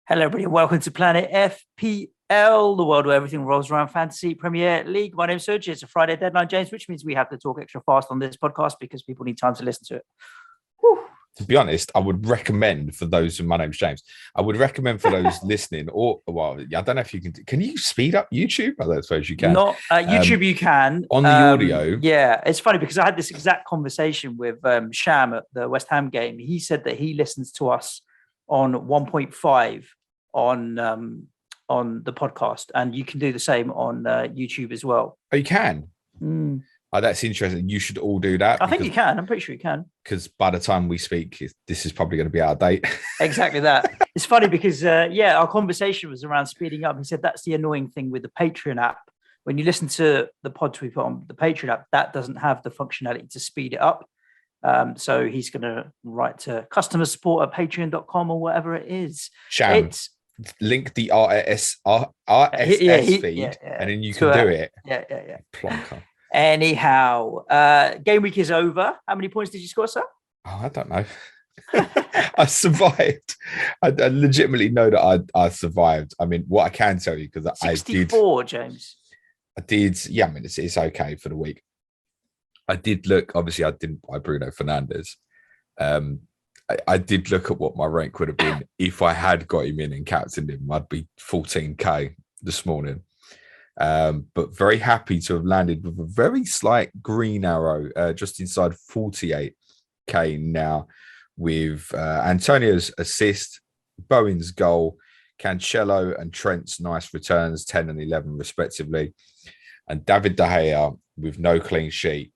Hello, everybody, and welcome to Planet FPL, the world where everything rolls around fantasy Premier League. My name's Suj. It's a Friday deadline, James, which means we have to talk extra fast on this podcast because people need time to listen to it. Whew. To be honest, I would recommend for those, my name's James, I would recommend for those listening, or, well, I don't know if you can you speed up YouTube? I don't suppose you can. Not YouTube, you can. On the audio. Yeah, it's funny because I had this exact conversation with Sham at the West Ham game. He said that he listens to us on 1.5 on the podcast, and you can do the same on YouTube as well. Oh, you can? Oh, that's interesting. You should all do that. I think you can. I'm pretty sure you can. Because by the time we speak, this is probably going to be out of date. Exactly that. It's funny because, our conversation was around speeding up. He said that's the annoying thing with the Patreon app. When you listen to the pods we put on the Patreon app, that doesn't have the functionality to speed it up. So he's going to write to customer support at patreon.com or whatever it is. Sham, link the RSS feed, and then you can do it. Yeah. Plonker. Anyhow, game week is over. How many points did you score, sir? Oh, I don't know. I survived. I legitimately know that I survived. I mean, what I can tell you, because I did 64, James. I did. Yeah, I mean, it's okay for the week. I did look. Obviously, I didn't buy Bruno Fernandes. I did look at what my rank would have been if I had got him in and captained him. I'd be 14k this morning. But very happy to have landed with a very slight green arrow, just inside 48k now, with Antonio's assist, Bowen's goal, Cancelo and Trent's nice returns, 10 and 11 respectively, and David De Gea with no clean sheet,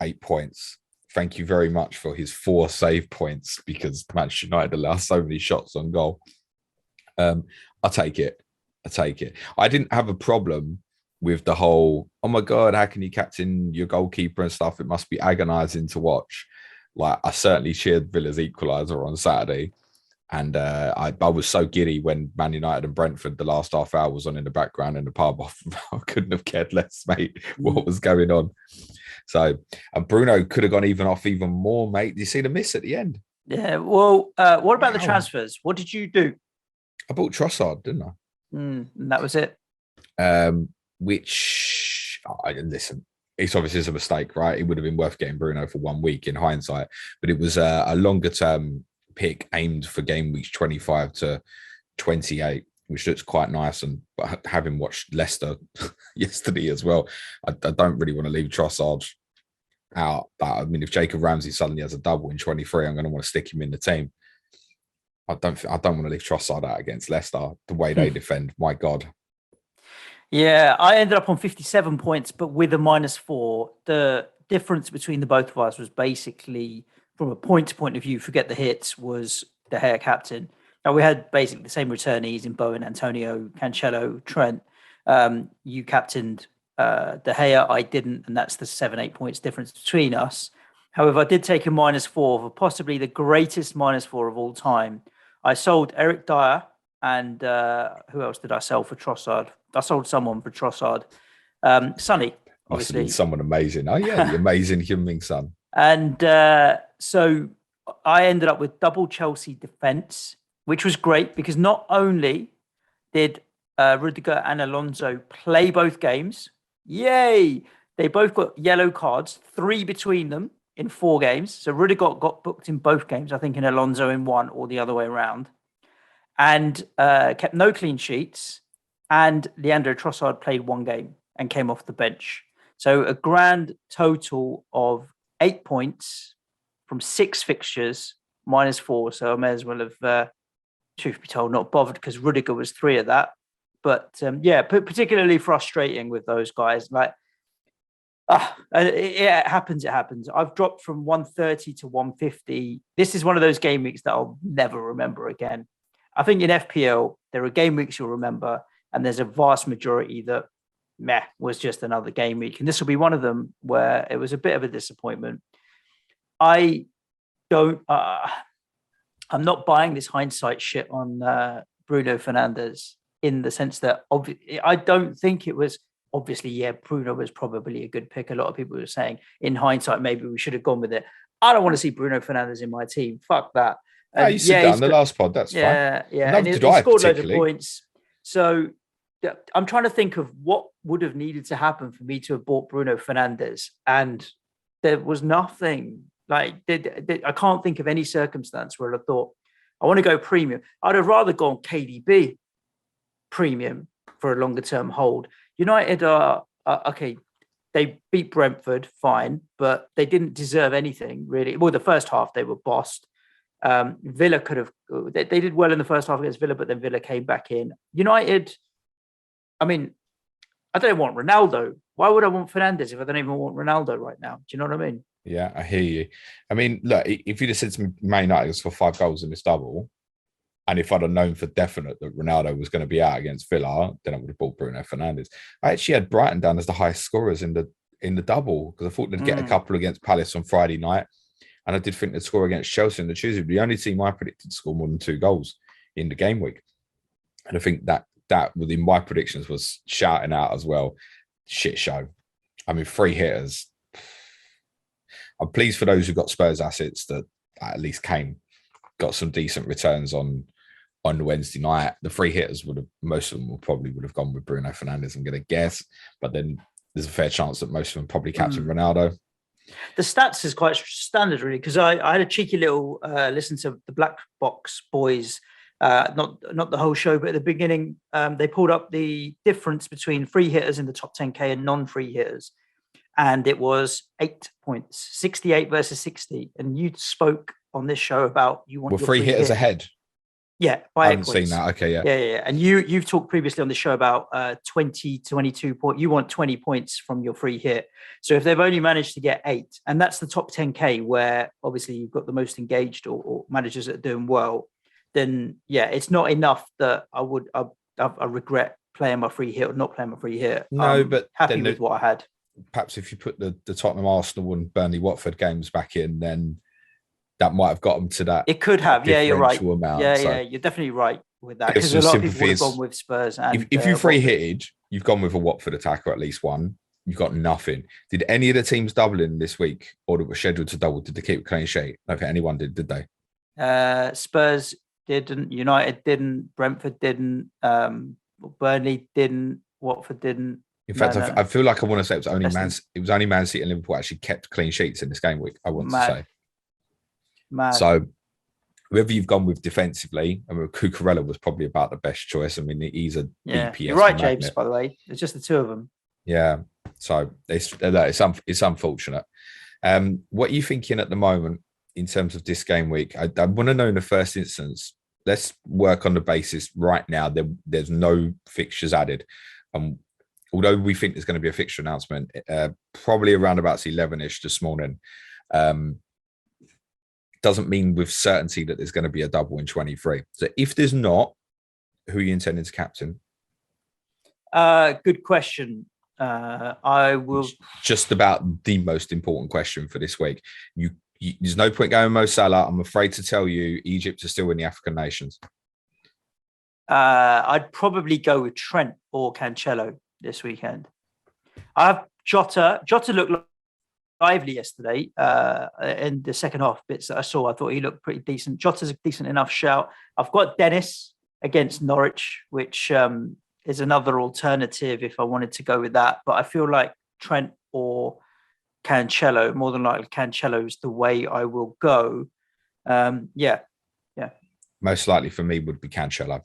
8 points. Thank you very much for his 4 save points, because Manchester United allow so many shots on goal. I'll take it. I didn't have a problem with the whole, oh my God, how can you captain your goalkeeper and stuff? It must be agonizing to watch. Like, I certainly cheered Villa's equaliser on Saturday. And I was so giddy when Man United and Brentford, the last half hour, was on in the background in the pub. I couldn't have cared less, mate, what was going on. So, and Bruno could have gone even more, mate. Did you see the miss at the end? Yeah. Well, what about the transfers? What did you do? I bought Trossard, didn't I? And that was it. Listen, it's obviously a mistake, right? It would have been worth getting Bruno for 1 week in hindsight, but it was a longer term pick aimed for game weeks 25 to 28, which looks quite nice. And having watched Leicester yesterday as well, I don't really want to leave Trossard out. But I mean, if Jacob Ramsey suddenly has a double in 23, I'm going to want to stick him in the team. I don't want to leave Trossard out against Leicester. The way they defend, my God. Yeah, I ended up on 57 points, but with a -4. The difference between the both of us was basically, from a points point of view, forget the hits, was De Gea captain. Now, we had basically the same returnees in Bowen, Antonio, Cancelo, Trent. You captained De Gea, I didn't, and that's the 7-8 points difference between us. However, I did take a -4 for possibly the greatest -4 of all time. I sold Eric Dyer, and who else did I sell for Trossard? I sold someone for Trossard. Sonny, obviously. Someone amazing. Oh, yeah, the amazing human son. And so I ended up with double Chelsea defence, which was great because not only did Rudiger and Alonso play both games, yay! They both got yellow cards, 3 between them in 4 games. So Rudiger got booked in both games, I think in Alonso in 1 or the other way around, and kept no clean sheets. And Leandro Trossard played 1 game and came off the bench. So a grand total of 8 points from 6 fixtures, -4. So I may as well have, truth be told, not bothered because Rudiger was 3 of that. But particularly frustrating with those guys. Like, it happens. I've dropped from 130 to 150. This is one of those game weeks that I'll never remember again. I think in FPL, there are game weeks you'll remember, and there's a vast majority that was just another game week. And this will be one of them where it was a bit of a disappointment. I'm not buying this hindsight shit on Bruno Fernandes, in the sense that I don't think it was, obviously, Bruno was probably a good pick. A lot of people were saying in hindsight, maybe we should have gone with it. I don't want to see Bruno Fernandes in my team. Fuck that. And you said that on the last pod. That's fine. Yeah. Neither And did he I scored loads of particularly. points. So I'm trying to think of what would have needed to happen for me to have bought Bruno Fernandes, and there was nothing. Like I can't think of any circumstance where I thought I want to go premium. I'd have rather gone KDB premium for a longer term hold. United are okay. They beat Brentford, fine, but they didn't deserve anything really. Well, the first half they were bossed. Villa could have. They did well in the first half against Villa, but then Villa came back in. United. I mean, I don't want Ronaldo. Why would I want Fernandes if I don't even want Ronaldo right now? Do you know what I mean? Yeah, I hear you. I mean, look, if you'd have said to me, Man United for 5 goals in this double, and if I'd have known for definite that Ronaldo was going to be out against Villa, then I would have bought Bruno Fernandes. I actually had Brighton down as the highest scorers in the double because I thought they'd get a couple against Palace on Friday night, and I did think they'd score against Chelsea on the Tuesday. But the only team I predicted to score more than 2 goals in the game week, and I think that within my predictions was shouting out as well. Shit show. I mean, 3 hitters. I'm pleased for those who got Spurs assets that at least got some decent returns on Wednesday night. The 3 hitters most of them would have gone with Bruno Fernandes, I'm going to guess, but then there's a fair chance that most of them probably captain Ronaldo. The stats is quite standard, really, because I had a cheeky little listen to the Black Box boys, not the whole show, but at the beginning, they pulled up the difference between free hitters in the top 10K and non-free hitters. And it was 8 points, 68 versus 60. And you spoke on this show about you want your free hitters ahead. Yeah, I haven't seen that. Okay, yeah. Yeah. And you've talked previously on the show about 20, 22 points. You want 20 points from your free hit. So if they've only managed to get 8, and that's the top 10K where obviously you've got the most engaged or managers that are doing well, then yeah, it's not enough that I regret playing my free hit or not playing my free hit. No, but happy with what I had. Perhaps if you put the Tottenham, Arsenal and Burnley, Watford games back in, then that might have got them to that. It could have. Yeah, you're right. Amount, yeah, you're definitely right with that, because a lot of people would have gone with Spurs. And if you free hitted, you've gone with a Watford attacker, at least one. You've got nothing. Did any of the teams double in this week, or that were scheduled to double? Did they keep a clean sheet? I don't think anyone did they? Spurs didn't. United didn't. Brentford didn't. Burnley didn't. Watford didn't. In fact, I feel like I want to say it was only Man City and Liverpool actually kept clean sheets in this game week. I want to say. Mad. So, whoever you've gone with defensively, I mean, Cucurella was probably about the best choice. I mean, he's a DPS. You're right, magnet. James. By the way, it's just the 2 of them. Yeah. So it's unfortunate. What are you thinking at the moment in terms of this game week? I want to know in the first instance. Let's work on the basis right now. There's no fixtures added. Although we think there's going to be a fixture announcement, probably around about 11ish this morning. Doesn't mean with certainty that there's going to be a double in 23. So if there's not, who are you intending to captain? Good question. I will just about the most important question for this week. There's no point going Mo Salah. I'm afraid to tell you, Egypt are still in the African nations. I'd probably go with Trent or Cancelo this weekend. I have Jota. Jota looked lively yesterday in the second half bits that I saw. I thought he looked pretty decent. Jota's a decent enough shout. I've got Dennis against Norwich, which is another alternative if I wanted to go with that. But I feel like Trent or Cancelo, more than likely Cancelo is the way I will go. Yeah. Most likely for me would be Cancelo.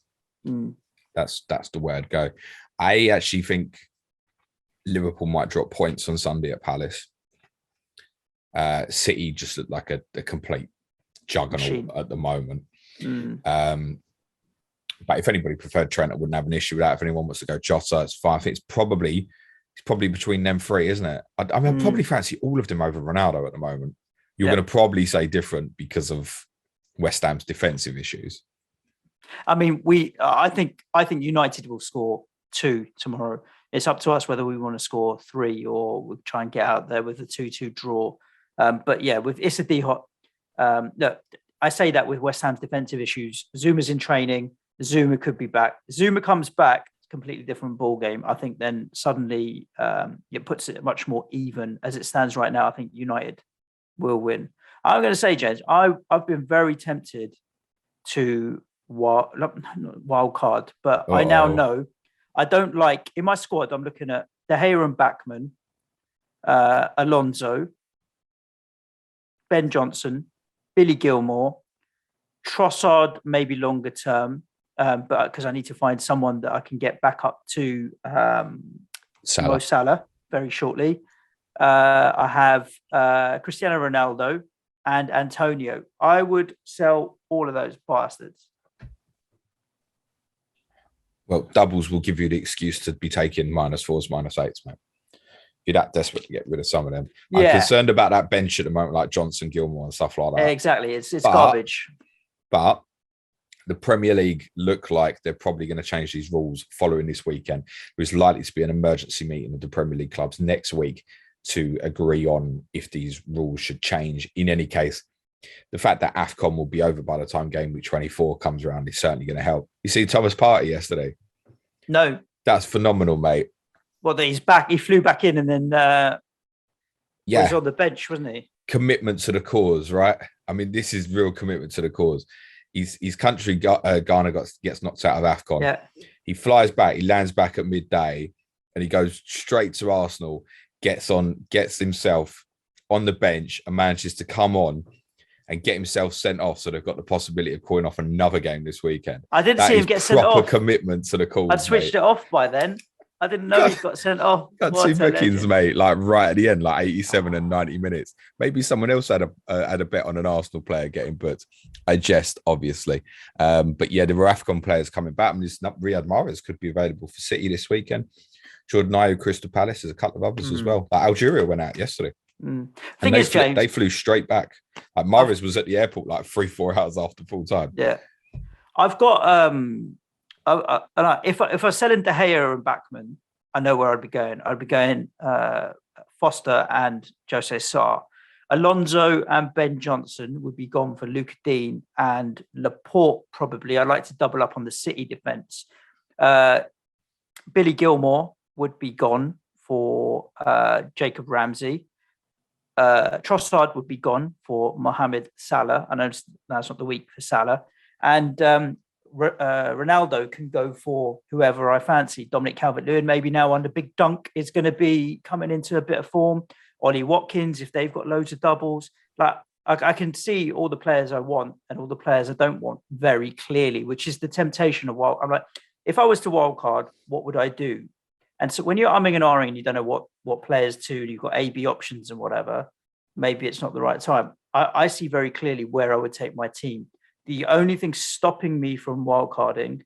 That's the way I'd go. I actually think Liverpool might drop points on Sunday at Palace. City just look like a complete juggernaut at the moment. But if anybody preferred Trent, I wouldn't have an issue with that. If anyone wants to go Jota, it's fine. I think it's probably between them 3, isn't it? I mean, I probably fancy all of them over Ronaldo at the moment. You're going to probably say different because of West Ham's defensive issues. I mean, I think United will score 2 tomorrow. It's up to us whether we want to score 3 or we'll try and get out there with a 2-2 draw. But yeah, with Issa Diop, look, I say that with West Ham's defensive issues. Zuma's in training. Zuma could be back. Zuma comes back, completely different ball game. I think then suddenly it puts it much more even. As it stands right now, I think United will win. I'm going to say, James, I've been very tempted to not wild card, but I now know I don't like in my squad. I'm looking at De Gea and Backman, Alonso, Ben Johnson, Billy Gilmore, Trossard, maybe longer term, but because I need to find someone that I can get back up to Mo Salah very shortly. I have Cristiano Ronaldo and Antonio. I would sell all of those bastards. Well, doubles will give you the excuse to be taking -4s, -8s, mate. You're that desperate to get rid of some of them. Yeah. I'm concerned about that bench at the moment, like Johnson, Gilmore, and stuff like that. Exactly, it's garbage. But the Premier League look like they're probably going to change these rules following this weekend. There's likely to be an emergency meeting of the Premier League clubs next week to agree on if these rules should change. In any case, the fact that AFCON will be over by the time Gameweek 24 comes around is certainly going to help. You see Thomas Partey yesterday? No. That's phenomenal, mate. Well, he's back. He flew back in and then was on the bench, wasn't he? Commitment to the cause, right? I mean, this is real commitment to the cause. His country, Ghana, gets knocked out of AFCON. Yeah. He flies back. He lands back at midday and he goes straight to Arsenal, gets himself on the bench and manages to come on and get himself sent off, so they've got the possibility of calling off another game this weekend. I didn't see him get sent off. Proper commitment to the cause. I'd switched it off by then. I didn't know he got sent off. Got two bookings, mate, like right at the end, like 87 and 90 minutes. Maybe someone else had a bet on an Arsenal player getting booked. I jest, obviously. But yeah, there were AFCON players coming back. And Riyad Mahrez could be available for City this weekend. Jordan Ayew, Crystal Palace, there's a couple of others as well. Like Algeria went out yesterday. Thing is, James, they flew straight back. Like Mahrez was at the airport like 3-4 hours after full time. Yeah, I've got if I sell in De Gea and Backman, I know where I'd be going. I'd be going Foster and Jose Sarr. Alonso and Ben Johnson would be gone for Luca Dean and Laporte probably. I'd like to double up on the City defence. Billy Gilmore would be gone for Jacob Ramsey. Trossard would be gone for Mohamed Salah. I know that's not the week for Salah. And Ronaldo can go for whoever I fancy. Dominic Calvert-Lewin, maybe now under Big Dunk, is going to be coming into a bit of form. Ollie Watkins, if they've got loads of doubles. Like I can see all the players I want and all the players I don't want very clearly, which is the temptation of wild. I'm like, if I was to wildcard, what would I do? And so when you're umming and ahhing and you don't know what players to, and you've got A, B options and whatever, maybe it's not the right time. I see very clearly where I would take my team. The only thing stopping me from wildcarding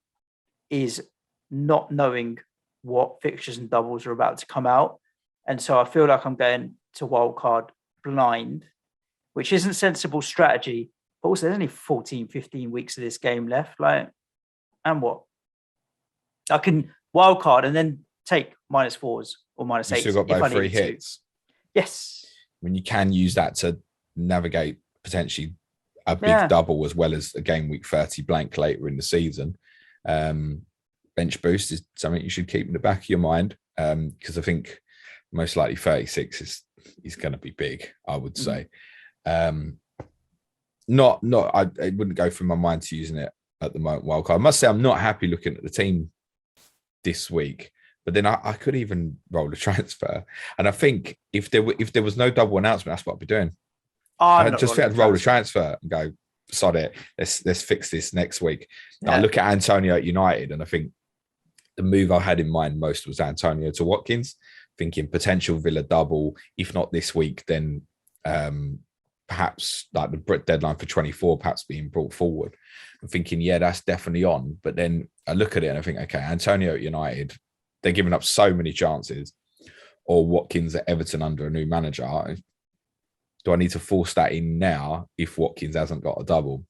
is not knowing what fixtures and doubles are about to come out. And so I feel like I'm going to wildcard blind, which isn't sensible strategy. But also there's only 14, 15 weeks of this game left. Like, and what? I can wildcard and then take -4s or -8s. You still got both free hits. Yes. I mean, you can use that to navigate potentially a big double as well as a game week 30 blank later in the season. Bench boost is something you should keep in the back of your mind because I think most likely 36 is going to be big, I would say. I wouldn't go through my mind to using it at the moment. Wildcard. I must say I'm not happy looking at the team this week. But then I could even roll a transfer. And I think if there was no double announcement, that's what I'd be doing. I'd just think I'd roll a transfer and go, sod it. Let's fix this next week. Yeah. I look at Antonio at United and I think the move I had in mind most was Antonio to Watkins, thinking potential Villa double. If not this week, then perhaps like the deadline for 24 perhaps being brought forward. I'm thinking, yeah, that's definitely on. But then I look at it and I think, okay, Antonio at United, they're giving up so many chances, or Watkins at Everton under a new manager. Do I need to force that in now if Watkins hasn't got a double?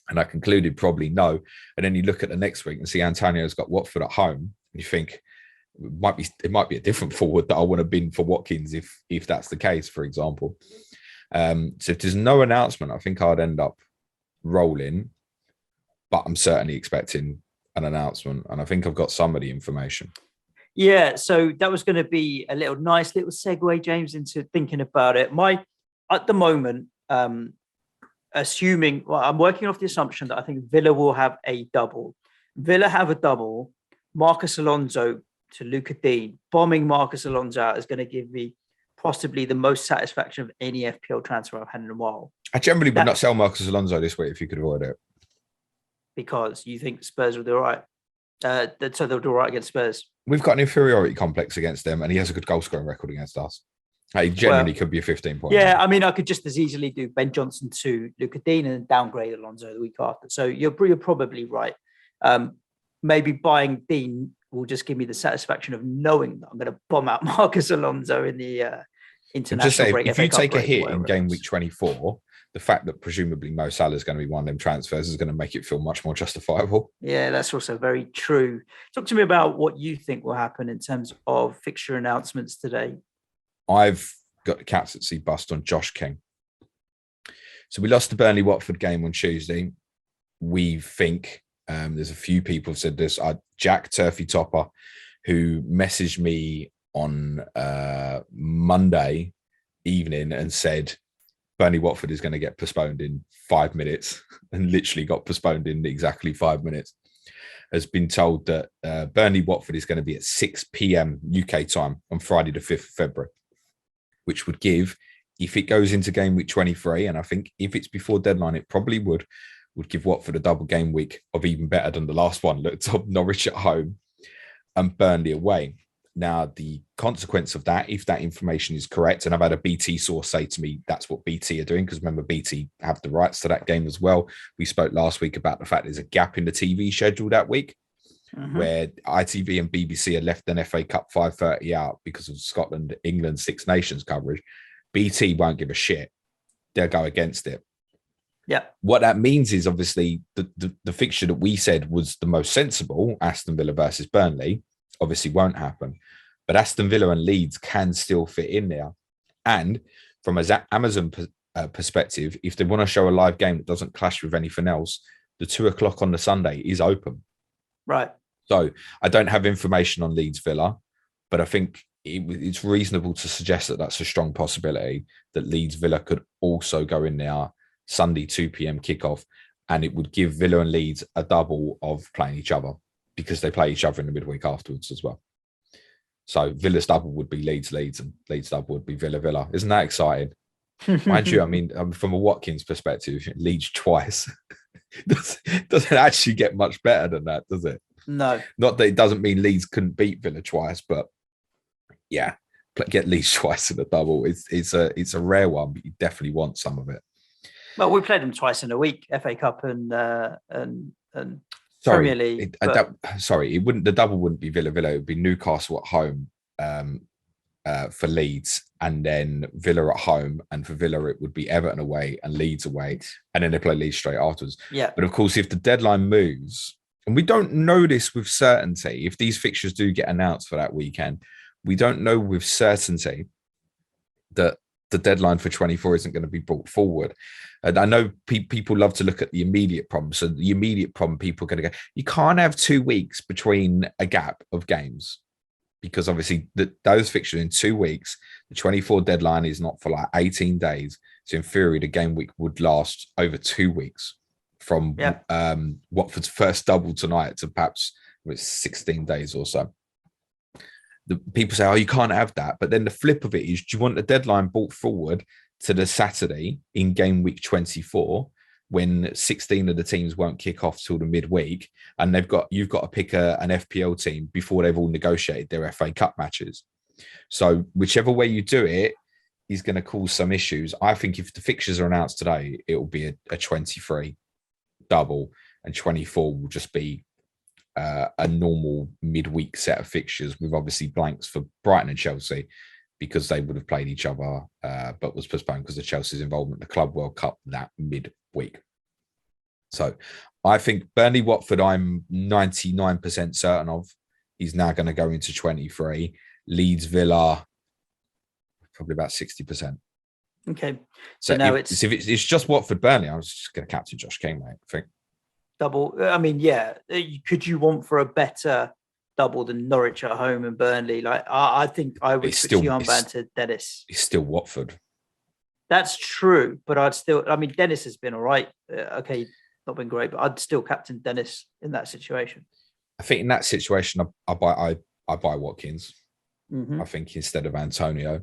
And I concluded probably no. And then you look at the next week and see Antonio's got Watford at home. And you think it might be a different forward that I want to bin for Watkins if that's the case, for example. So if there's no announcement, I think I'd end up rolling, but I'm certainly expecting an announcement. And I think I've got some of the information. Yeah, so that was going to be a nice little segue, James, into thinking about it. At the moment, assuming, well, I'm working off the assumption that I think Villa will have a double. Villa have a double. Marcus Alonso to Luca Dean. Bombing Marcus Alonso out is going to give me possibly the most satisfaction of any FPL transfer I've had in a while. I generally would not sell Marcus Alonso this week if you could avoid it. Because you think Spurs will do all right. So they'll do all right against Spurs. We've got an inferiority complex against them, and he has a good goal scoring record against us. He genuinely could be a 15-point. Yeah, I mean, I could just as easily do Ben Johnson to Luca Dean and downgrade Alonso the week after. So you're probably right. Maybe buying Dean will just give me the satisfaction of knowing that I'm going to bomb out Marcus Alonso in the international break. If you take a hit in game week 24, the fact that presumably Mo Salah is going to be one of them transfers is going to make it feel much more justifiable. Yeah, that's also very true. Talk to me about what you think will happen in terms of fixture announcements today. I've got the captaincy bust on Josh King. So we lost the Burnley Watford game on Tuesday. We think there's a few people who said this. Jack Turfy Topper, who messaged me on Monday evening and said Burnley Watford is going to get postponed in 5 minutes, and literally got postponed in exactly 5 minutes. Has been told that Burnley Watford is going to be at 6 p.m. UK time on Friday the 5th of February, which would give, if it goes into game week 23, and I think if it's before deadline, it probably would give Watford a double game week of even better than the last one. Looked up Norwich at home and Burnley away. Now, the consequence of that, if that information is correct, and I've had a BT source say to me that's what BT are doing, because remember, BT have the rights to that game as well. We spoke last week about the fact there's a gap in the TV schedule that week, where ITV and BBC had left an FA Cup 5:30 out because of Scotland, England, Six Nations coverage. BT won't give a shit. They'll go against it. Yeah. What that means is obviously the fixture that we said was the most sensible, Aston Villa versus Burnley, obviously won't happen. But Aston Villa and Leeds can still fit in there. And from an Amazon perspective, if they want to show a live game that doesn't clash with anything else, the 2:00 on the Sunday is open. Right. So I don't have information on Leeds Villa, but I think it's reasonable to suggest that that's a strong possibility that Leeds Villa could also go in there Sunday 2 p.m. kickoff, and it would give Villa and Leeds a double of playing each other because they play each other in the midweek afterwards as well. So Villa's double would be Leeds and Leeds double would be Villa. Isn't that exciting? Mind you, I mean, from a Watkins perspective, Leeds twice doesn't actually get much better than that, does it? No. Not that it doesn't mean Leeds couldn't beat Villa twice, but yeah, get Leeds twice in a double. It's a rare one, but you definitely want some of it. Well, we played them twice in a week, FA Cup and Premier League. It wouldn't. The double wouldn't be Villa. It would be Newcastle at home for Leeds, and then Villa at home, and for Villa it would be Everton away and Leeds away, and then they play Leeds straight afterwards. Yeah. But of course, if the deadline moves, and we don't know this with certainty, if these fixtures do get announced for that weekend, we don't know with certainty that the deadline for 24 isn't going to be brought forward. And I know people love to look at the immediate problem. So the immediate problem, people are going to go, you can't have 2 weeks between a gap of games, because obviously those fixtures in 2 weeks, the 24 deadline is not for like 18 days. So in theory, the game week would last over 2 weeks from Watford's first double tonight to perhaps 16 days or so. The people say, oh, you can't have that. But then the flip of it is, do you want the deadline brought forward to the Saturday in game week 24, when 16 of the teams won't kick off till the midweek, and you've got to pick an FPL team before they've all negotiated their FA Cup matches? So whichever way you do it is going to cause some issues. I think if the fixtures are announced today, it will be a 23 double, and 24 will just be a normal midweek set of fixtures with obviously blanks for Brighton and Chelsea, because they would have played each other, but was postponed because of Chelsea's involvement in the Club World Cup that midweek. So I think Burnley Watford, I'm 99% certain of, he's now going to go into 23. Leeds Villa, probably about 60%. Okay. So now if it's just Watford Burnley, I was just going to captain Josh King, mate, I think. Double. I mean, yeah. Could you want for a better double than Norwich at home and Burnley? Like, I think I would switch the armband to Dennis. It's still Watford. That's true, but I mean, Dennis has been all right. Okay, not been great, but I'd still captain Dennis in that situation. I think in that situation, I buy Watkins. Mm-hmm. I think instead of Antonio.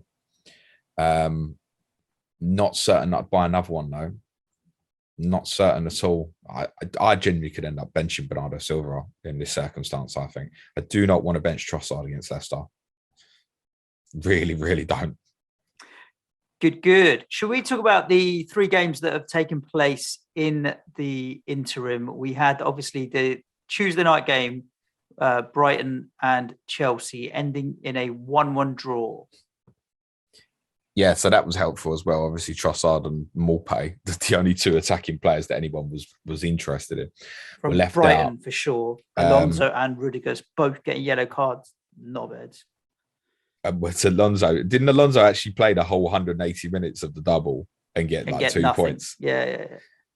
Not certain I'd buy another one though. Not certain at all. I genuinely could end up benching Bernardo Silva in this circumstance. I think I do not want to bench Trossard against Leicester. Really, really don't. Good. Should we talk about the 3 games that have taken place in the interim? We had obviously the Tuesday night game, Brighton and Chelsea, ending in a 1-1 draw. Yeah, so that was helpful as well. Obviously, Trossard and Maupay, the only 2 attacking players that anyone was interested in, from were left Brighton out for sure. Alonso and Rudiger's both getting yellow cards. Knobheads. Didn't Alonso actually play the whole 180 minutes of the double and get 2 nothing. points? Yeah.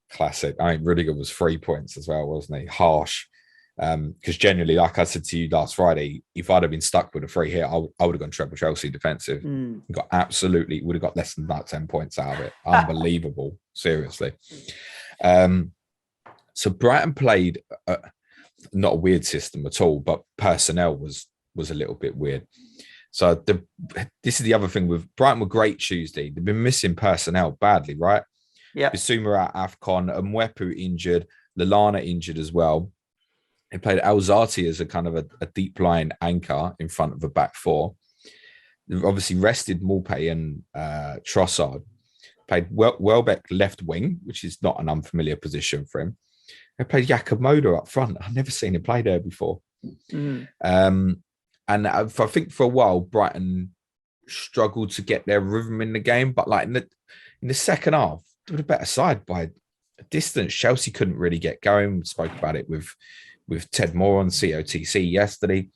Classic. I mean, Rudiger was 3 points as well, wasn't he? Harsh. Because generally, like I said to you last Friday, if I'd have been stuck with a free hit, I would have gone treble Chelsea defensive. Would have got less than that 10 points out of it. Unbelievable. Seriously. So Brighton played not a weird system at all, but personnel was a little bit weird. So this is the other thing with Brighton were great Tuesday. They've been missing personnel badly, right? Yeah. Bissouma out AFCON, Mwepu injured, Lallana injured as well. They played Alzati as a kind of a deep line anchor in front of a back 4. They've obviously rested Maupay and Trossard. Played Welbeck left wing, which is not an unfamiliar position for him. They played Yakamoto up front. I've never seen him play there before. And I think for a while, Brighton struggled to get their rhythm in the game. But like in the second half, they were a better side by a distance. Chelsea couldn't really get going. We spoke about it with Ted Moore on COTC yesterday.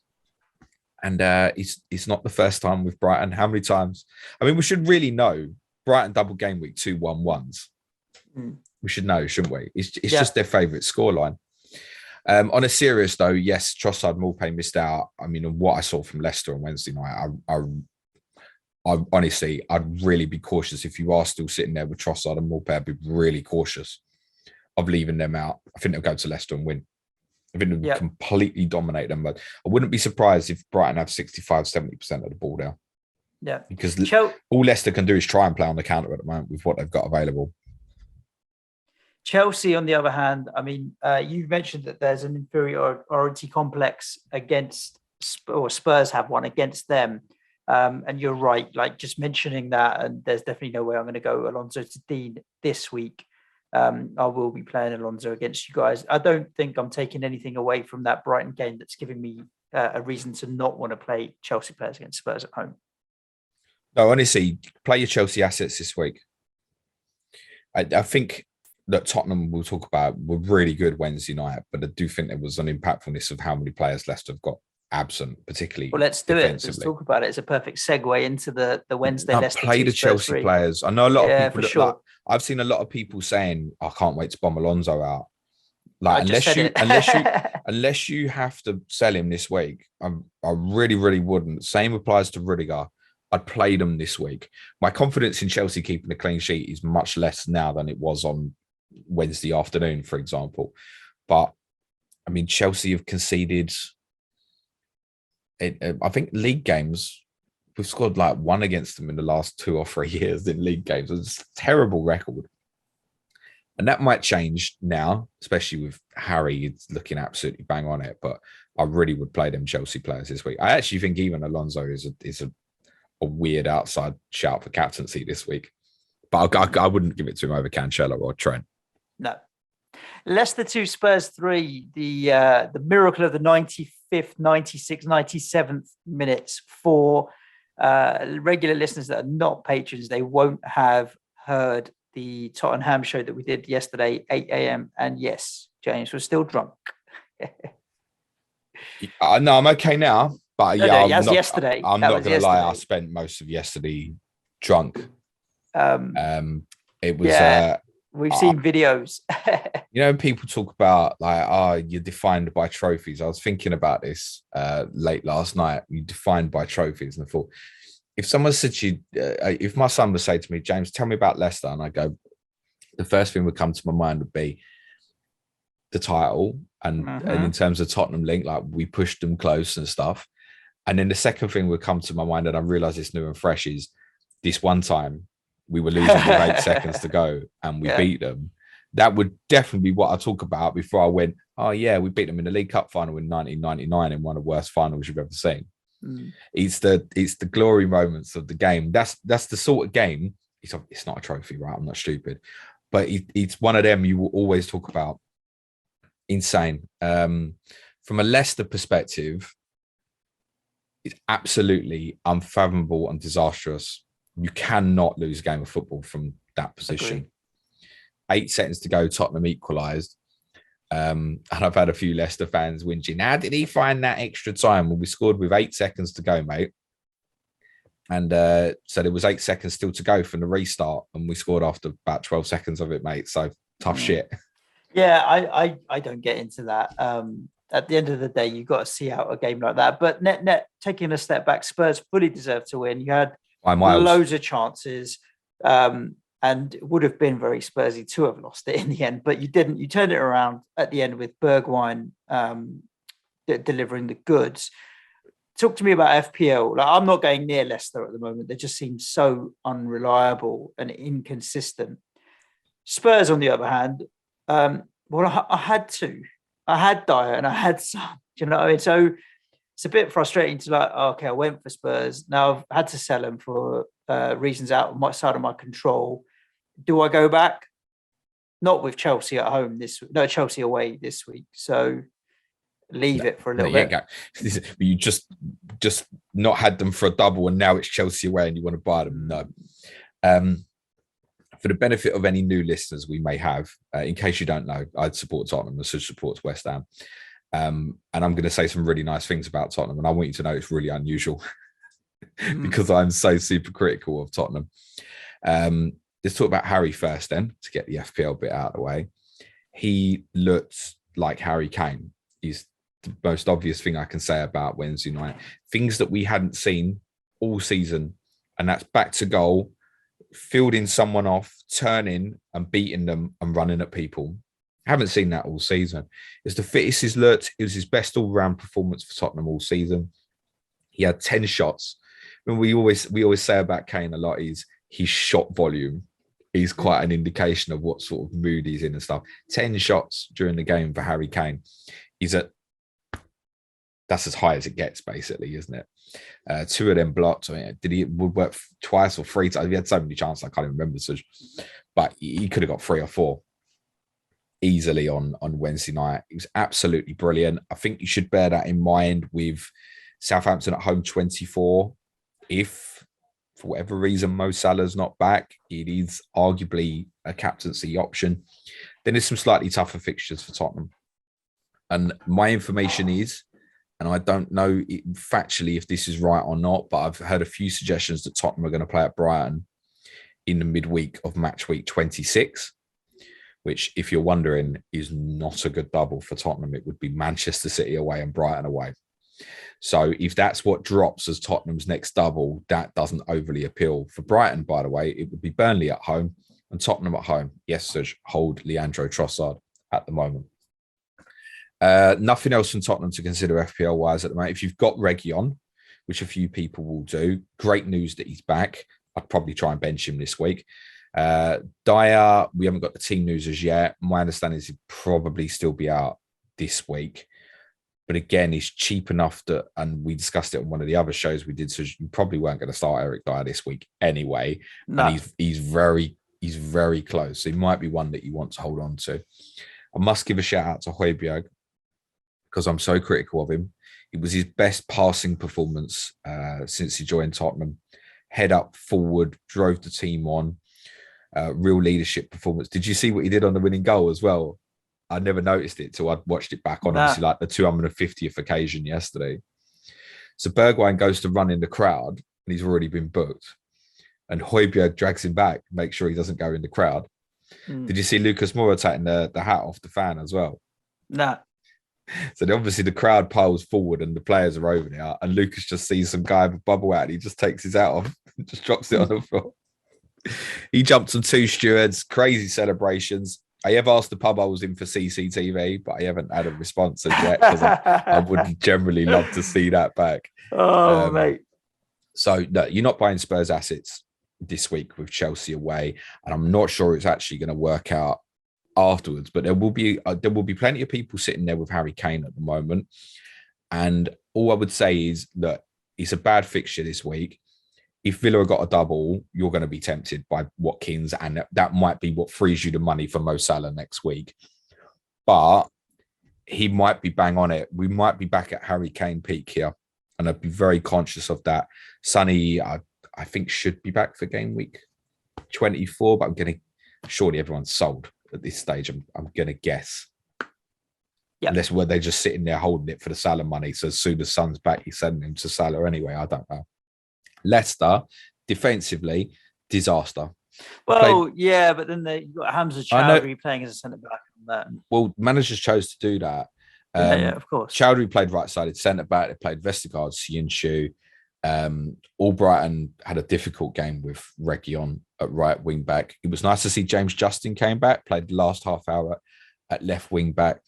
And it's not the first time with Brighton. How many times? I mean, we should really know Brighton double game week 2-1-1s. We should know, shouldn't we? It's just their favourite scoreline. On a serious though, yes, Trossard, Maupay missed out. I mean, what I saw from Leicester on Wednesday night, I honestly, I'd really be cautious if you are still sitting there with Trossard and Maupay. I'd be really cautious of leaving them out. I think they'll go to Leicester and win. I think they'll completely dominate them. But I wouldn't be surprised if Brighton have 65-70% of the ball now. Yeah, because all Leicester can do is try and play on the counter at the moment with what they've got available. Chelsea, on the other hand, I mean, you mentioned that there's an inferiority complex against, or Spurs have one against them. And you're right, like just mentioning that, and there's definitely no way I'm going to go Alonso to Dean this week. I will be playing Alonso against you guys. I don't think I'm taking anything away from that Brighton game that's giving me a reason to not want to play Chelsea players against Spurs at home. No, honestly, play your Chelsea assets this week. I think that Tottenham, we'll talk about, were really good Wednesday night, but I do think there was an impactfulness of how many players Leicester have got absent, particularly. Well, let's do it. Let's talk about it. It's a perfect segue into the Wednesday Leicester. Play the Chelsea players. I know a lot of people. For sure. Like, I've seen a lot of people saying, "I can't wait to bomb Alonso out." Like, unless you have to sell him this week, I really, really wouldn't. Same applies to Rudiger. I'd play them this week. My confidence in Chelsea keeping a clean sheet is much less now than it was on Wednesday afternoon, for example. But I mean, Chelsea have conceded. I think league games, we've scored like 1 against them in the last 2 or 3 years in league games. It's a terrible record. And that might change now, especially with Harry. It's looking absolutely bang on it. But I really would play them Chelsea players this week. I actually think even Alonso is a weird outside shout for captaincy this week. But I wouldn't give it to him over Cancelo or Trent. No. Leicester 2, Spurs 3, the miracle of the 95th, 96th, 97th minutes. For regular listeners that are not patrons, they won't have heard the Tottenham show that we did yesterday, 8 a.m. And yes, James was still drunk. No, I'm okay now. But yeah, yesterday. I'm not going to lie. I spent most of yesterday drunk. It was... We've seen videos. People talk about like, you're defined by trophies. I was thinking about this late last night. You're defined by trophies. And I thought, if someone said to you, if my son would say to me, James, tell me about Leicester, and I go, the first thing would come to my mind would be the title, and in terms of Tottenham link, like we pushed them close and stuff. And then the second thing would come to my mind, and I realize it's new and fresh, is this one time we were losing with 8 seconds to go and we beat them. That would definitely be what I talk about before I went, oh yeah, we beat them in the League Cup final in 1999 in one of the worst finals you've ever seen. It's the glory moments of the game. That's the sort of game. It's not a trophy, right? I'm not stupid, but it's one of them you will always talk about. Insane. From a Leicester perspective, it's absolutely unfathomable and disastrous. You cannot lose a game of football from that position. Agreed. 8 seconds to go, Tottenham equalised. And I've had a few Leicester fans whinging, how did he find that extra time? Well, we scored with 8 seconds to go, mate. And so there was 8 seconds still to go from the restart, and we scored after about 12 seconds of it, mate. So tough shit. Yeah, I don't get into that. At the end of the day, you've got to see out a game like that. But net, taking a step back, Spurs fully deserved to win. You had loads of chances, and it would have been very Spursy to have lost it in the end. But you didn't. You turned it around at the end with Bergwijn delivering the goods. Talk to me about FPL. Like, I'm not going near Leicester at the moment. They just seem so unreliable and inconsistent. Spurs, on the other hand, I had Dyer and I had Son. Do you know what I mean? So it's a bit frustrating to okay, I went for Spurs. Now I've had to sell them for reasons out of my side of my control. Do I go back? Not with Chelsea at home Chelsea away this week. So leave it for a little bit. You just not had them for a double, and now it's Chelsea away, and you want to buy them. No. For the benefit of any new listeners we may have, in case you don't know, I'd support Tottenham, and Suj supports West Ham. And I'm going to say some really nice things about Tottenham, and I want you to know it's really unusual because I'm so super critical of Tottenham. Let's talk about Harry first then, to get the FPL bit out of the way. He looks like Harry Kane. He's the most obvious thing I can say about Wednesday night. Things that we hadn't seen all season, and that's back to goal, fielding someone off, turning and beating them and running at people. I haven't seen that all season. It's the fittest he's looked. It was his best all-round performance for Tottenham all season. He had 10 shots. When we always say about Kane a lot is his shot volume is quite an indication of what sort of mood he's in and stuff. 10 shots during the game for Harry Kane. That's as high as it gets, basically, isn't it? 2 of them blocked. I mean, would work twice or 3 times? He had so many chances, I can't even remember. But he could have got 3 or 4 easily on Wednesday night. It was absolutely brilliant. I think you should bear that in mind with Southampton at home 24. If, for whatever reason, Mo Salah's not back, it is arguably a captaincy option. Then there's some slightly tougher fixtures for Tottenham. And my information is, and I don't know factually if this is right or not, but I've heard a few suggestions that Tottenham are going to play at Brighton in the midweek of match week 26, which, if you're wondering, is not a good double for Tottenham. It would be Manchester City away and Brighton away. So if that's what drops as Tottenham's next double, that doesn't overly appeal. For Brighton, by the way, it would be Burnley at home and Tottenham at home. Yes, Suj, hold Leandro Trossard at the moment. Nothing else from Tottenham to consider FPL-wise at the moment. If you've got Reguilon, which a few people will do, great news that he's back. I'd probably try and bench him this week. Dyer, we haven't got the team news as yet. My understanding is he'll probably still be out this week. But again, he's cheap enough that, and we discussed it on one of the other shows we did, so you probably weren't going to start Eric Dyer this week anyway. No. And he's very close. So he might be one that you want to hold on to. I must give a shout out to Højbjerg because I'm so critical of him. It was his best passing performance since he joined Tottenham. Head up forward, drove the team on. Real leadership performance. Did you see what he did on the winning goal as well? I never noticed it till I'd watched it back on, obviously, like the 250th occasion yesterday. So Bergwijn goes to run in the crowd and he's already been booked. And Højbjerg drags him back, make sure he doesn't go in the crowd. Did you see Lucas Moura taking the hat off the fan as well? No. So obviously the crowd piles forward and the players are over there, and Lucas just sees some guy with a bubble out and he just takes his hat off and just drops it on the floor. He jumped on 2 stewards, crazy celebrations. I have asked the pub I was in for CCTV, but I haven't had a response as yet because I would generally love to see that back. Oh, mate. So no, you're not buying Spurs assets this week with Chelsea away, and I'm not sure it's actually going to work out afterwards. But there will be plenty of people sitting there with Harry Kane at the moment, and all I would say is that it's a bad fixture this week. If Villa got a double, you're going to be tempted by Watkins, and that might be what frees you the money for Mo Salah next week. But he might be bang on it. We might be back at Harry Kane peak here, and I'd be very conscious of that. Sonny, I think, should be back for game week 24, but surely everyone's sold at this stage. I'm going to guess. Yeah. Unless they're just sitting there holding it for the Salah money. So as soon as Son's back, he's sending him to Salah anyway. I don't know. Leicester, defensively, disaster. Well, yeah, but then you've got Hamza Chowdhury playing as a centre-back on that. Well, managers chose to do that. Yeah, of course. Chowdhury played right-sided centre-back. They played Vestergaard, Sinshu. Albrighton had a difficult game with Reguilon at right wing-back. It was nice to see James Justin came back, played the last half hour at left wing-back.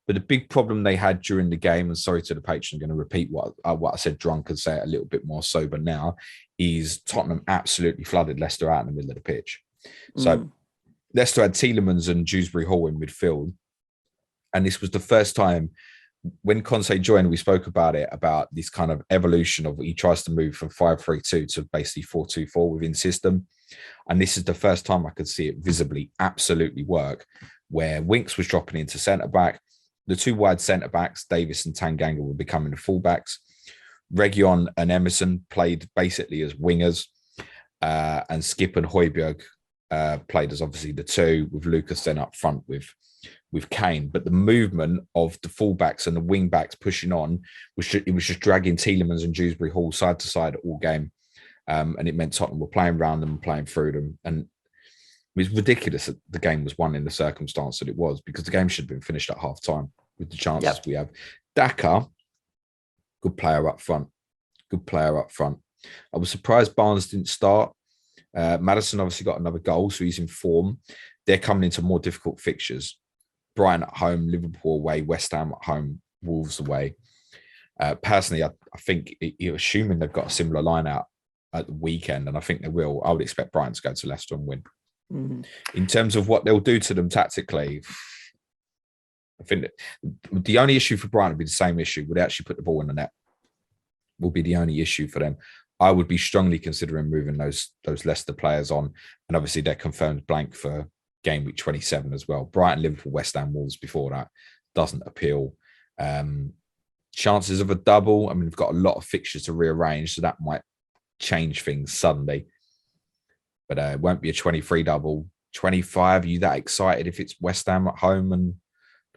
But the big problem they had during the game, and sorry to the patron, I'm going to repeat what I said drunk and say it a little bit more sober now, is Tottenham absolutely flooded Leicester out in the middle of the pitch. So Leicester had Tielemans and Dewsbury Hall in midfield. And this was the first time when Conte joined, we spoke about this kind of evolution of he tries to move from 5-3-2 to basically 4-2-4 within system. And this is the first time I could see it visibly absolutely work, where Winks was dropping into centre-back. The 2 wide centre-backs, Davis and Tanganga, were becoming the full-backs. Reguilon and Emerson played basically as wingers, and Skip and Højbjerg played as obviously the 2, with Lucas then up front with Kane. But the movement of the full-backs and the wing-backs pushing on, it was just dragging Tielemans and Dewsbury Hall side to side all game. And it meant Tottenham were playing around them and playing through them. And it was ridiculous that the game was won in the circumstance that it was, because the game should have been finished at half time with the chances we have. Daka, good player up front. Good player up front. I was surprised Barnes didn't start. Maddison obviously got another goal, so he's in form. They're coming into more difficult fixtures. Brighton at home, Liverpool away, West Ham at home, Wolves away. Personally, I think you're assuming they've got a similar line out at the weekend, and I think they will. I would expect Brighton to go to Leicester and win. In terms of what they'll do to them tactically, I think the only issue for Brighton would be the same issue. Would they actually put the ball in the net? Will be the only issue for them. I would be strongly considering moving those Leicester players on, and obviously they're confirmed blank for game week 27 as well. Brighton, Liverpool, West Ham, Wolves before that doesn't appeal. Chances of a double, I mean, we've got a lot of fixtures to rearrange, so that might change things suddenly. But it won't be a 23 double. 25, are you that excited if it's West Ham at home? And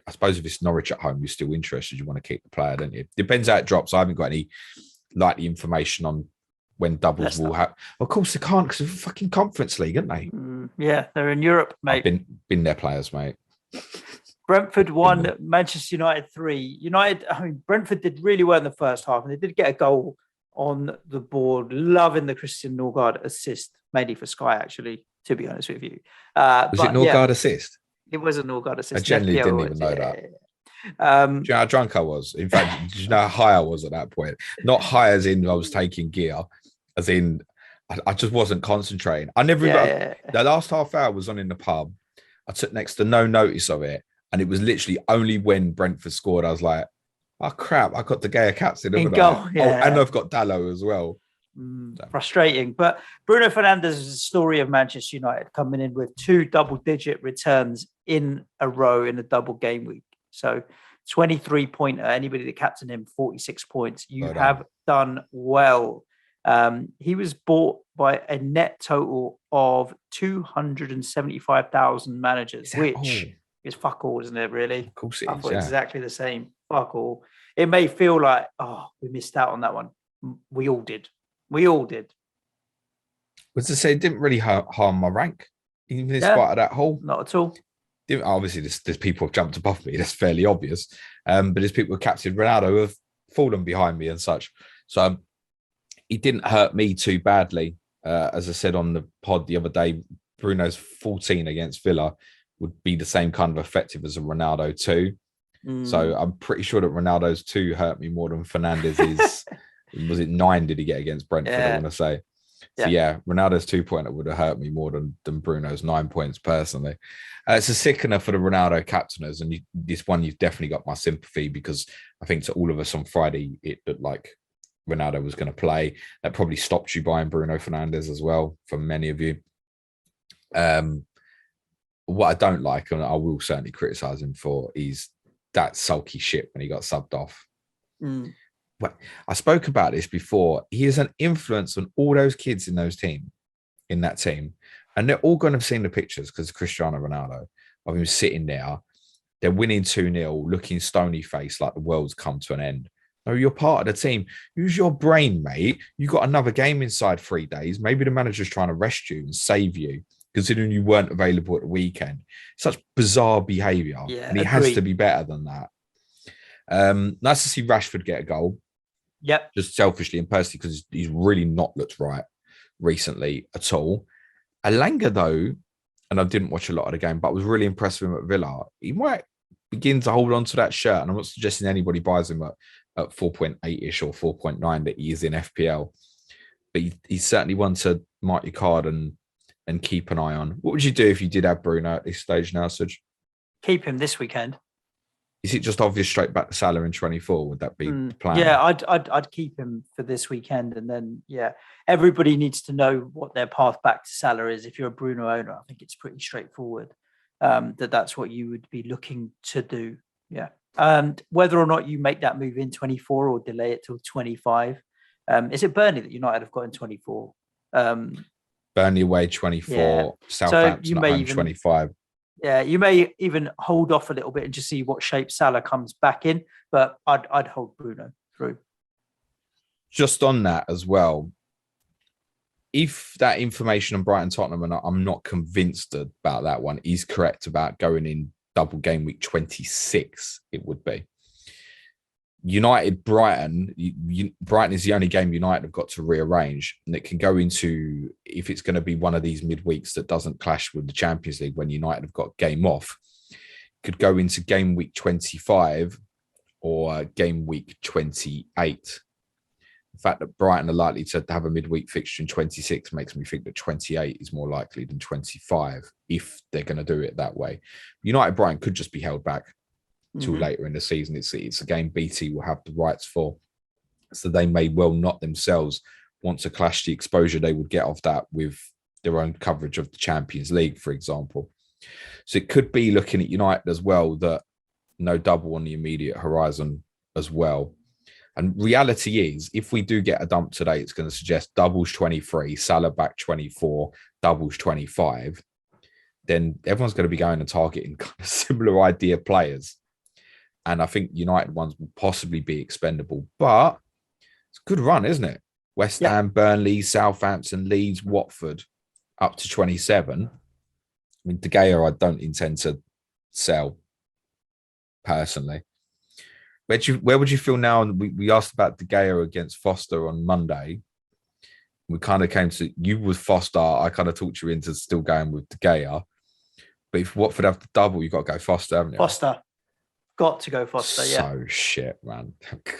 I suppose if it's Norwich at home, you're still interested. You want to keep the player, don't you? Depends how it drops. I haven't got any likely information on when doubles will happen. Of course they can't, because of the fucking Conference League, aren't they? Yeah, they're in Europe, mate. I've been their players, mate. Brentford 1, Manchester United 3. Brentford did really well in the first half, and they did get a goal on the board. Loving the Christian Norgard assist, mainly for Sky, actually, to be honest with you. Was it Norgard assist? It was a Norgard assist. I genuinely didn't even know that. Do you know how drunk I was? In fact, do you know how high I was at that point? Not high as in I was taking gear, as in I just wasn't concentrating. I never even, the last half hour was on in the pub. I took next to no notice of it. And it was literally only when Brentford scored, I was like, oh crap, I got the Gea captain. In goal, Oh, and I've got Dallo as well. Frustrating. But Bruno Fernandes is the story of Manchester United, coming in with 2 double-digit returns in a row in a double game week. So 23-pointer, anybody that captained him, 46 points. You have done well. He was bought by a net total of 275,000 managers, which is fuck all, isn't it, really? Of course it is, exactly the same. Fuck all. It may feel like, we missed out on that one. We all did. Was to say, it didn't really harm my rank, even in spite of that hole. Not at all. Obviously, there's people have jumped above me. That's fairly obvious. But there's people with Captain Ronaldo who have fallen behind me and such. So he didn't hurt me too badly. As I said on the pod the other day, Bruno's 14 against Villa would be the same kind of effective as a Ronaldo 2. So I'm pretty sure that Ronaldo's 2 hurt me more than Fernandez's. Was it 9 did he get against Brentford, I want to say. So yeah, Ronaldo's 2-pointer would have hurt me more than Bruno's 9 points personally. It's a sickener for the Ronaldo captainers, and this one you've definitely got my sympathy, because I think to all of us on Friday it looked like Ronaldo was going to play. That probably stopped you buying Bruno Fernandes as well, for many of you. What I don't like, and I will certainly criticise him for, is that sulky shit when he got subbed off. Well, I spoke about this before. He has an influence on all those kids in that team, and they're all going to have seen the pictures because of Cristiano Ronaldo of him sitting there. They're winning 2-0, looking stony faced like the world's come to an end. No, you're part of the team. Use your brain, mate. You got another game inside 3 days. Maybe the manager's trying to rest you and save you, considering you weren't available at the weekend. Such bizarre behaviour. Yeah, and he has to be better than that. Nice to see Rashford get a goal. Yep. Just selfishly and personally, because he's really not looked right recently at all. Alanga, though, and I didn't watch a lot of the game, but I was really impressed with him at Villa. He might begin to hold on to that shirt, and I'm not suggesting anybody buys him at 4.8-ish or 4.9 that he is in FPL. But he's certainly one to mark your card and keep an eye on. What would you do if you did have Bruno at this stage now, Suj? Keep him this weekend. Is it just obvious straight back to Salah in 24? Would that be the plan? Yeah, I'd keep him for this weekend, and then everybody needs to know what their path back to Salah is. If you're a Bruno owner, I think it's pretty straightforward. That's what you would be looking to do. Yeah, and whether or not you make that move in 24 or delay it till 25. Is it Burnley that United have got in 24? Burnley away 24, Southampton at home 25. Yeah, you may even hold off a little bit and just see what shape Salah comes back in, but I'd hold Bruno through. Just on that as well, if that information on Brighton Tottenham, and I'm not convinced about that one, is correct about going in double game week 26, it would be. United Brighton, Brighton is the only game United have got to rearrange, and it can go into, if it's going to be one of these midweeks that doesn't clash with the Champions League when United have got game off, could go into game week 25 or game week 28. The fact that Brighton are likely to have a midweek fixture in 26 makes me think that 28 is more likely than 25 if they're going to do it that way. United Brighton could just be held back till later in the season. It's a game BT will have the rights for, so they may well not themselves want to clash the exposure they would get off that with their own coverage of the Champions League, for example. So it could be looking at United as well, that no double on the immediate horizon as well. And reality is, if we do get a dump today, it's going to suggest doubles 23, Salah back 24, doubles 25. Then everyone's going to be going and targeting kind of similar idea players. And I think United ones will possibly be expendable. But it's a good run, isn't it? West Ham, Burnley, Southampton, Leeds, Watford, up to 27. I mean, De Gea, I don't intend to sell personally. Where would you feel now? And we asked about De Gea against Foster on Monday. We kind of came to you with Foster. I kind of talked you into still going with De Gea. But if Watford have the double, you've got to go Foster, haven't you? Foster. Got to go Foster, So shit, man.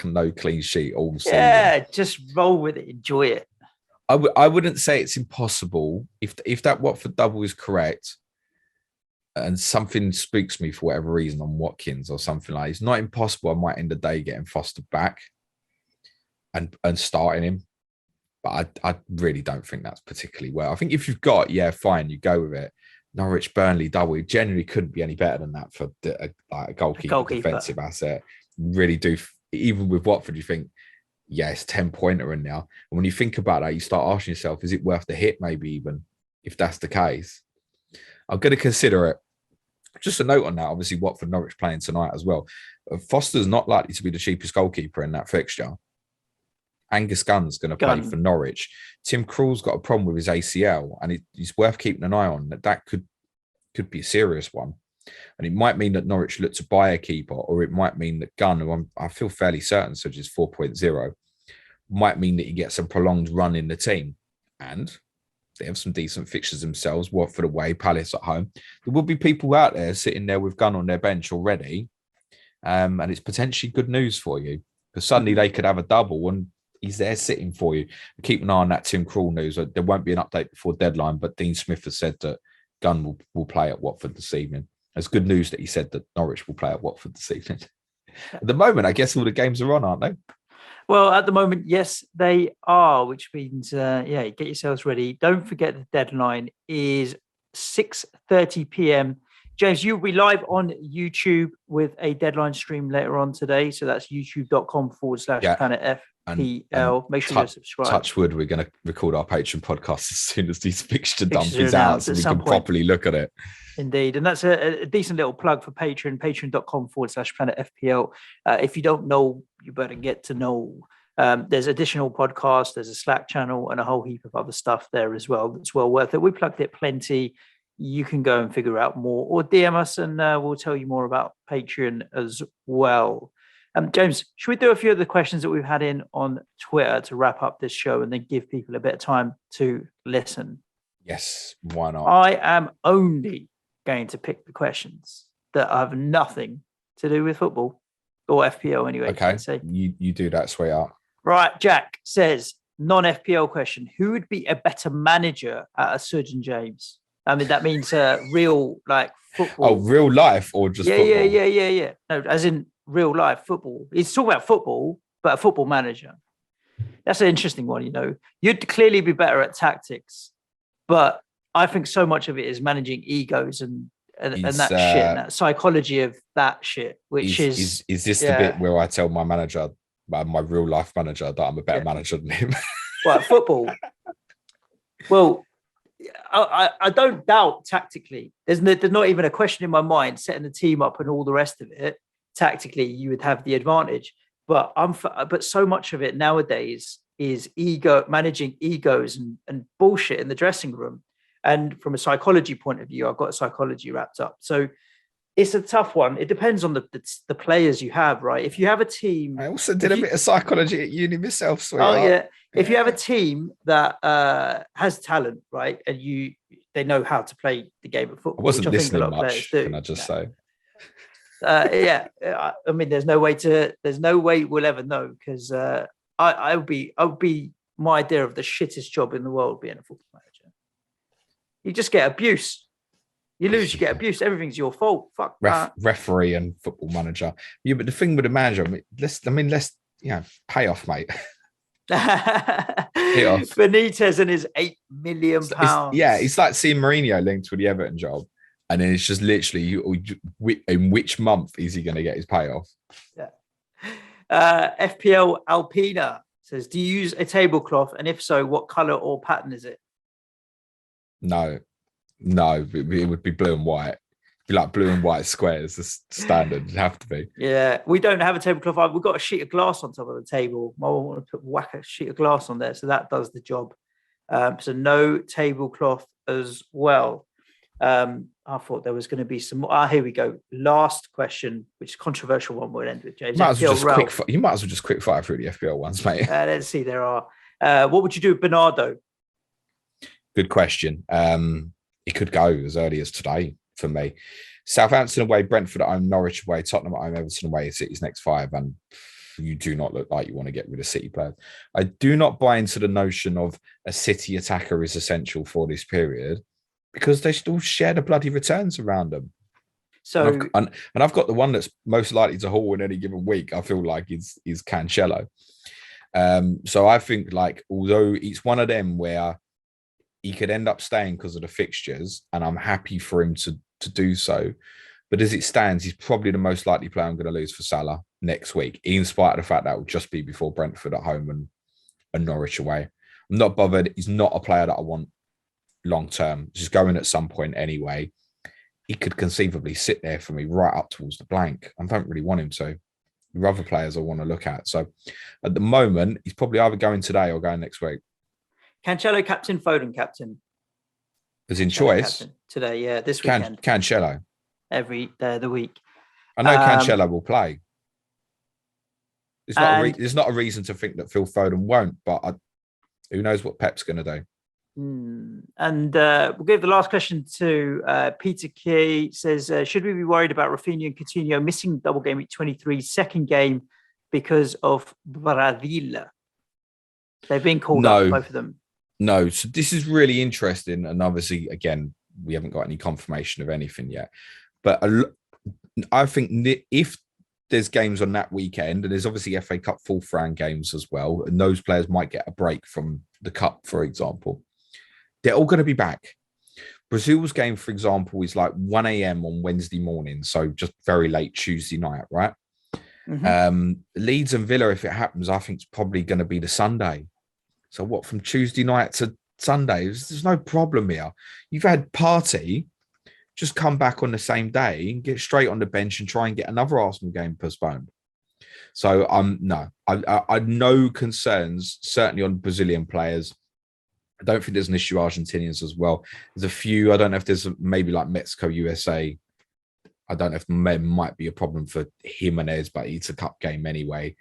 No clean sheet all season. Yeah, just roll with it. Enjoy it. I wouldn't say it's impossible. If that Watford double is correct, and something spooks me for whatever reason on Watkins or something like that, it's not impossible. I might end the day getting Foster back and starting him. But I really don't think that's particularly well. I think if you've got, fine, you go with it. Norwich, Burnley double, it generally couldn't be any better than that for a goalkeeper defensive asset. You really do. Even with Watford, you think, it's 10-pointer in now. And when you think about that, you start asking yourself, is it worth the hit maybe even, if that's the case? I'm going to consider it. Just a note on that, obviously Watford, Norwich playing tonight as well. Foster's not likely to be the cheapest goalkeeper in that fixture. Angus Gunn's going to play for Norwich. Tim Krul's got a problem with his ACL, and it's worth keeping an eye on. That could be a serious one. And it might mean that Norwich look to buy a keeper, or it might mean that Gunn, who I feel fairly certain, such as 4.0, might mean that he gets a prolonged run in the team. And they have some decent fixtures themselves, Watford away, Palace at home. There will be people out there sitting there with Gunn on their bench already. And it's potentially good news for you, because suddenly they could have a double and he's there sitting for you. Keep an eye on that Tim Krul news. There won't be an update before deadline, but Dean Smith has said that Gunn will play at Watford this evening. It's good news that he said that Norwich will play at Watford this evening. At the moment, I guess all the games are on, aren't they? Well, at the moment, yes, they are, which means, get yourselves ready. Don't forget the deadline is 6:30 p.m. James, you'll be live on YouTube with a deadline stream later on today. So that's youtube.com/Planet FPL. Make sure you're subscribed. Touch wood, we're going to record our Patreon podcast as soon as these fixture dump is out, so we can properly look at it. Indeed. And that's a decent little plug for Patreon, patreon.com/Planet FPL. If you don't know, you better get to know. There's additional podcasts, there's a Slack channel, and a whole heap of other stuff there as well. That's well worth it. We plugged it plenty. You can go and figure out more, or DM us and we'll tell you more about Patreon as well. James, should we do a few of the questions that we've had in on Twitter to wrap up this show and then give people a bit of time to listen? Yes, why not? I am only going to pick the questions that have nothing to do with football or FPL anyway. Okay, you do that, sweetheart. Right, Jack says, non-FPL question. Who would be a better manager at a Suj James? I mean, that means real, like, football. Oh, real life or just football? Yeah. No, as in real life football. He's talking about football, but a football manager. That's an interesting one, you know. You'd clearly be better at tactics, but I think so much of it is managing egos and that shit, and that psychology of that shit, which is this the bit where I tell my manager, my real life manager, that I'm a better manager than him? Well, football. Well, I don't doubt tactically. There's not even a question in my mind. Setting the team up and all the rest of it, tactically, you would have the advantage. But so much of it nowadays is managing egos and bullshit in the dressing room. And from a psychology point of view, I've got psychology wrapped up. So it's a tough one. It depends on the players you have, right? If you have a team, I also did a bit of psychology at uni myself. Sweetheart. Oh yeah. If you have a team that has talent, right, and they know how to play the game of football, I wasn't which I think a lot listening of players do. Can I just say? I mean, there's no way we'll ever know, because I would be my idea of the shittest job in the world being a football manager. You just get abuse. You lose, you get abuse. Everything's your fault. Fuck referee and football manager. Yeah, but the thing with the manager, let's pay off, mate. Benitez and his £8 million. It's like seeing Mourinho linked with the Everton job, and then it's just literally, in which month is he going to get his payoff? Yeah. FPL Alpina says, do you use a tablecloth, and if so, what color or pattern is it? No, it would be blue and white. Be like blue and white squares. The standard. It'd have to be. Yeah, we don't have a tablecloth. We've got a sheet of glass on top of the table. I want to whack a sheet of glass on there, so that does the job. So no tablecloth as well. I thought there was going to be some more. Here we go. Last question, which is a controversial one. We'll end with James. You might as well just quick fire through the FPL ones, mate. Let's see. There are. What would you do with Bernardo? Good question. He could go as early as today for me. Southampton away, Brentford at home, Norwich away, Tottenham at home, Everton away, City's next 5, and you do not look like you want to get rid of City players. I do not buy into the notion of a City attacker is essential for this period, because they still share the bloody returns around them. So and I've got the one that's most likely to haul in any given week. I feel like is Cancelo. So I think, like, although it's one of them where he could end up staying because of the fixtures, and I'm happy for him to do so. But as it stands, he's probably the most likely player I'm going to lose for Salah next week, in spite of the fact that will just be before Brentford at home and Norwich away. I'm not bothered. He's not a player that I want long term. Just going at some point anyway. He could conceivably sit there for me right up towards the blank. I don't really want him to. There are other players I want to look at. So at the moment, he's probably either going today or going next week. Cancelo captain, Foden captain. As in choice? Captain. Today, yeah, this weekend. Cancelo. every day of the week. I know Cancelo will play. It's not there's not a reason to think that Phil Foden won't, but who knows what Pep's going to do. And we'll give the last question to Peter Key. Says, should we be worried about Rafinha and Coutinho missing double game week 23 second game because of Brazil? They've been called up, both of them. No. So this is really interesting. And obviously, again, we haven't got any confirmation of anything yet. But I think if there's games on that weekend, and there's obviously FA Cup fourth round games as well, and those players might get a break from the Cup, for example, they're all going to be back. Brazil's game, for example, is like 1 a.m. on Wednesday morning, so just very late Tuesday night, right? Leeds and Villa, if it happens, I think it's probably going to be the Sunday. So what, from Tuesday night to Sunday? There's no problem here. You've had Partey just come back on the same day and get straight on the bench and try and get another Arsenal game postponed. So no, I no concerns, certainly on Brazilian players. I don't think there's an issue Argentinians as well. There's a few, I don't know if there's maybe like Mexico, USA. I don't know if there might be a problem for Jimenez, but it's a cup game anyway.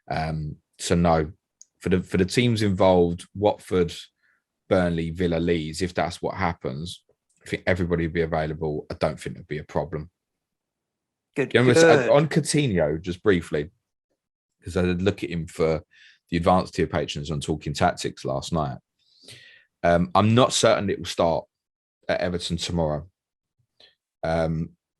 So no, for the teams involved, Watford, Burnley, Villa, Leeds, if that's what happens, I think everybody will be available. I don't think it'll be a problem. Good. On Coutinho, just briefly, because I did look at him for the advanced tier patrons on Talking Tactics last night. I'm not certain it will start at Everton tomorrow.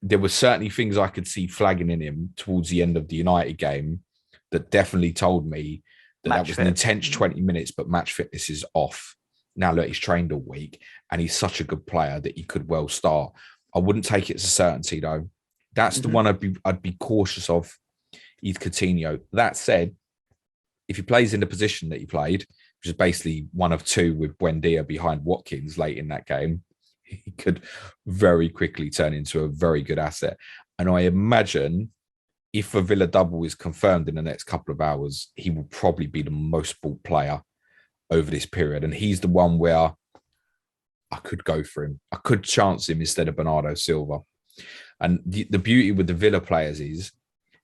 There were certainly things I could see flagging in him towards the end of the United game that definitely told me that was an intense 20 minutes, but match fitness is off. Now, look, he's trained all week and he's such a good player that he could well start. I wouldn't take it as a certainty, though. That's the one I'd be cautious of, is Coutinho. That said, if he plays in the position that he played, which is basically one of two with Buendia behind Watkins late in that game, he could very quickly turn into a very good asset. And I imagine if a Villa double is confirmed in the next couple of hours, he will probably be the most bought player over this period. And he's the one where I could go for him. I could chance him instead of Bernardo Silva. And the beauty with the Villa players is,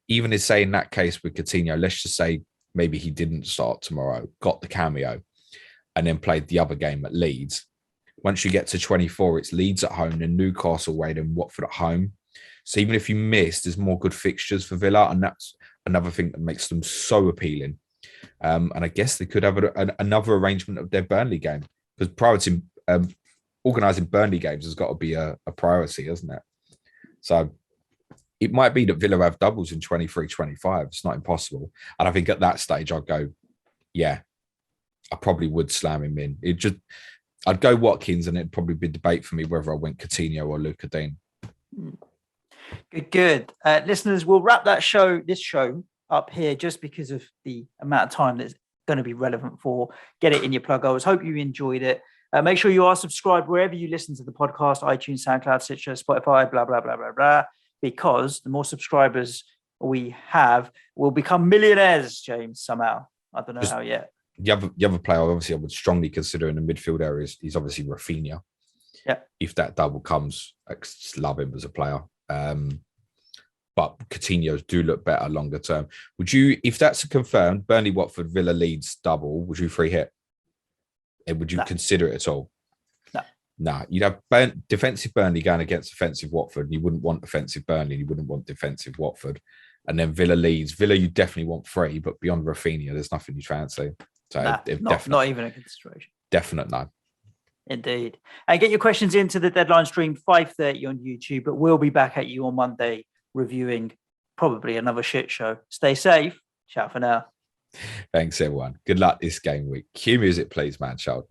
even if, say, in that case with Coutinho, let's just say maybe he didn't start tomorrow, got the cameo, and then played the other game at Leeds. Once you get to 24, it's Leeds at home, then Newcastle away, then Watford at home. So even if you miss, there's more good fixtures for Villa, and that's another thing that makes them so appealing. And I guess they could have another arrangement of their Burnley game, because organising Burnley games has got to be a priority, hasn't it? So it might be that Villa have doubles in 23, 25. It's not impossible. And I think at that stage, I'd go, yeah, I probably would slam him in. I'd go Watkins, and it'd probably be a debate for me whether I went Coutinho or Luka Dean. Good. Listeners, we'll wrap this show up here just because of the amount of time that's going to be relevant for. Get it in your plug holes. Hope you enjoyed it. Make sure you are subscribed wherever you listen to the podcast, iTunes, SoundCloud, Stitcher, Spotify, blah, blah, blah, blah, blah, because the more subscribers we have, we'll become millionaires, James, somehow. I don't know how yet. The other player, obviously, I would strongly consider in the midfield area is obviously Rafinha. Yeah. If that double comes, I just love him as a player. But Coutinho's do look better longer term. Would you, if that's confirmed, Burnley, Watford, Villa, Leeds double, would you free hit? And would you consider it at all? No. You'd have defensive Burnley going against offensive Watford. You wouldn't want offensive Burnley. You wouldn't want defensive Watford. And then Villa, Leeds. Villa, you definitely want free, but beyond Rafinha, there's nothing you fancy. So not even a consideration. Definite no. Indeed. And get your questions into the Deadline stream 5:30 on YouTube, but we'll be back at you on Monday reviewing probably another shit show. Stay safe. Ciao for now. Thanks, everyone. Good luck this game week. Cue music, please, man, child.